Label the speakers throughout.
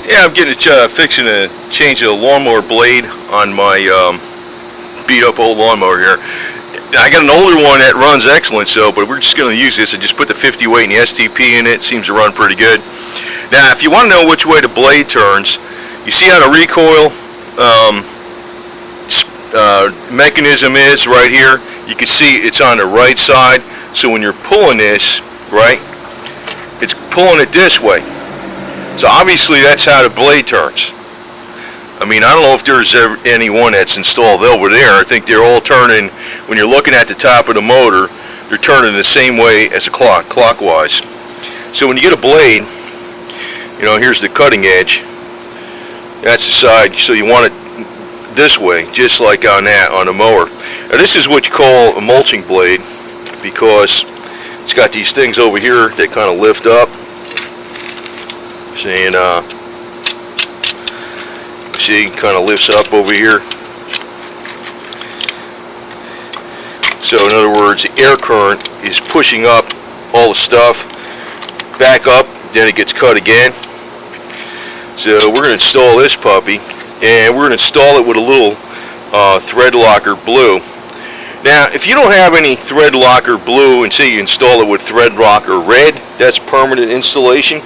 Speaker 1: Yeah, I'm getting fixing to change the lawnmower blade on my beat up old lawnmower here. I got an older one that runs excellent, but we're just going to use this. I just put the 50 weight and the STP in it. Seems to run pretty good. Now, if you want to know which way the blade turns, you see how the recoil mechanism is right here. You can see it's on the right side. So when you're pulling this, right, it's pulling it this way. So obviously that's how the blade turns. I mean, I don't know if there's any one that's installed over there. I think they're all turning, when you're looking at the top of the motor, they're turning the same way as a clock, clockwise. So when you get a blade, you know, here's the cutting edge. That's the side, so you want it this way, just like on that, on the mower. Now this is what you call a mulching blade, because it's got these things over here that kind of lift up. And see, kind of lifts up over here. So in other words, the air current is pushing up all the stuff back up, then it gets cut again. So we're going to install this puppy, and we're going to install it with a little thread locker blue. Now, if you don't have any thread locker blue and say you install it with thread locker red, that's permanent installation.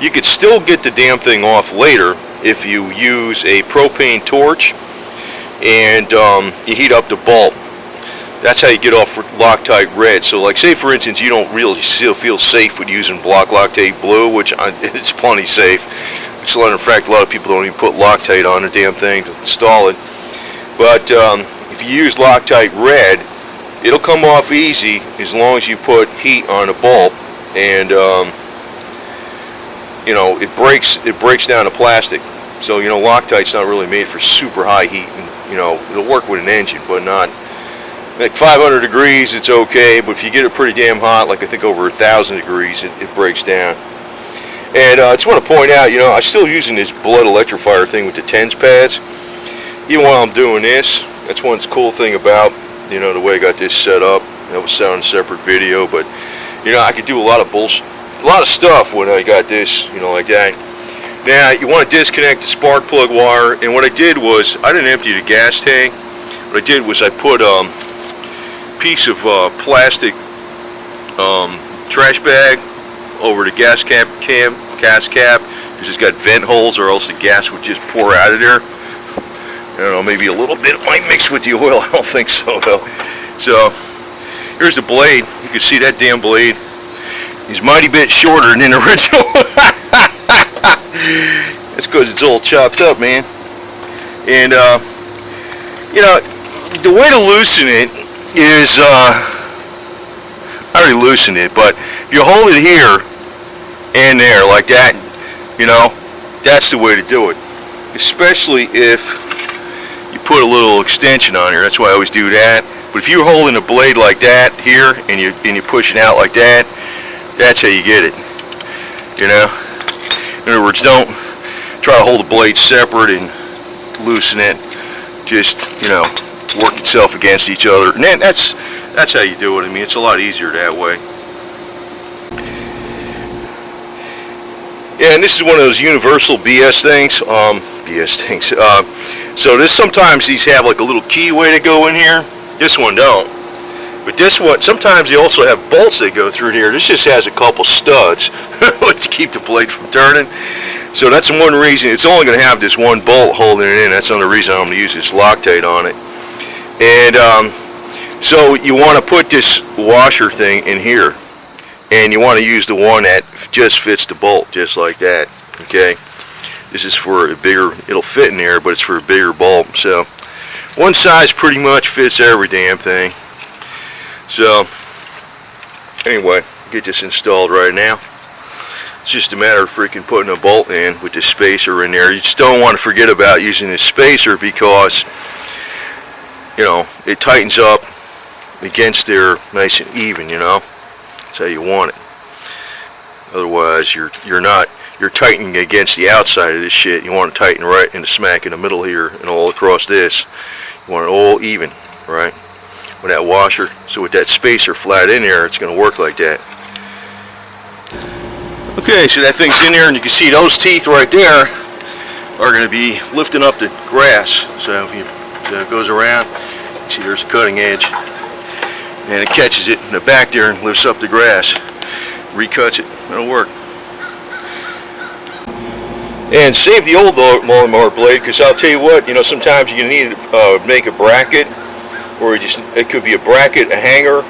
Speaker 1: You could still get the damn thing off later if you use a propane torch and you heat up the bulb. That's how you get off Loctite red. So like, say for instance you don't really still feel safe with using block Loctite blue, which it's plenty safe. It's in fact a lot of people don't even put Loctite on the damn thing to install it. But if you use Loctite red, it'll come off easy as long as you put heat on the bulb, and you know, it breaks down the plastic. So, you know, Loctite's not really made for super high heat, and, you know, it'll work with an engine, but not like 500 degrees. It's okay, but if you get it pretty damn hot, like I think over 1,000 degrees, it breaks down. And I just want to point out, you know, I'm still using this blood electrifier thing with the TENS pads, even while I'm doing this. That's one cool thing about, you know, the way I got this set up. That was set on a separate video, but you know, I could do a lot of bullshit. A lot of stuff when I got this, you know, like that. Now you want to disconnect the spark plug wire, and what I did was I didn't empty the gas tank. What I did was I put a piece of plastic trash bag over the gas cap, because it's got vent holes, or else the gas would just pour out of there. I don't know, maybe a little bit might mix with the oil. I don't think so though. So here's the blade. You can see that damn blade. He's a mighty bit shorter than the original. That's because it's all chopped up, man. And you know, the way to loosen it is I already loosened it, but you hold it here and there like that. You know, that's the way to do it. Especially if you put a little extension on here. That's why I always do that. But if you're holding a blade like that here and you're pushing out like that, that's how you get it, you know. In other words, don't try to hold the blade separate and loosen it. Just, you know, work itself against each other, and then that's how you do it. I mean, it's a lot easier that way. Yeah, and this is one of those universal BS things. So sometimes these have like a little keyway to go in here. This one don't. But this one, sometimes they also have bolts that go through here. This just has a couple studs to keep the blade from turning. So that's one reason. It's only going to have this one bolt holding it in. That's the only reason I'm going to use this Loctite on it. And so you want to put this washer thing in here. And you want to use the one that just fits the bolt, just like that. Okay? This is for a bigger, it'll fit in there, but it's for a bigger bolt. So one size pretty much fits every damn thing. So anyway, get this installed right now. It's just a matter of freaking putting a bolt in with the spacer in there. You just don't want to forget about using this spacer, because, you know, it tightens up against there nice and even, you know. That's how you want it. Otherwise you're tightening against the outside of this shit. You want to tighten right in the smack in the middle here and all across this. You want it all even, right? With that washer. So with that spacer flat in there, it's going to work like that. Okay, so that thing's in there, and you can see those teeth right there. are going to be lifting up the grass. So it goes around, see there's a cutting edge, and it catches it in the back there and lifts up the grass, recuts it. It'll work. And save the old lawnmower blade, because I'll tell you what, sometimes you need to make a bracket, or it could be a bracket, a hanger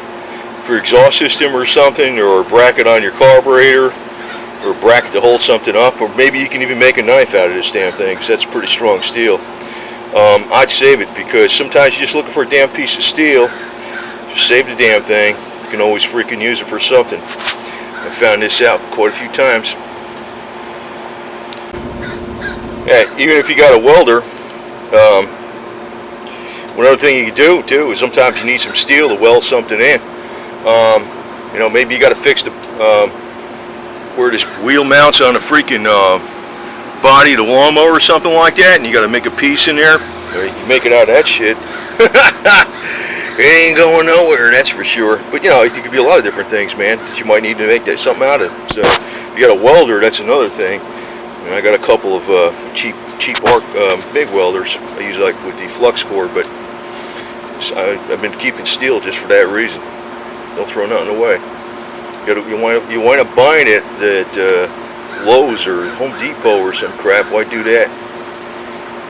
Speaker 1: for your exhaust system or something, or a bracket on your carburetor, or a bracket to hold something up, or maybe you can even make a knife out of this damn thing, because that's pretty strong steel. I'd save it, because sometimes you're just looking for a damn piece of steel. Just save the damn thing. You can always freaking use it for something. I found this out quite a few times. Yeah, even if you got a welder, one other thing you can do too is sometimes you need some steel to weld something in. Maybe you got to fix the where this wheel mounts on the freaking body of the lawnmower or something like that, and you got to make a piece in there. You make it out of that shit. It ain't going nowhere, that's for sure. But it could be a lot of different things, man, that you might need to make something out of. So if you got a welder, that's another thing. I got a couple of cheap MIG welders I use, like with the flux core, but I've been keeping steel just for that reason. Don't throw nothing away. You wind up buying it at Lowe's or Home Depot or some crap. Why do that?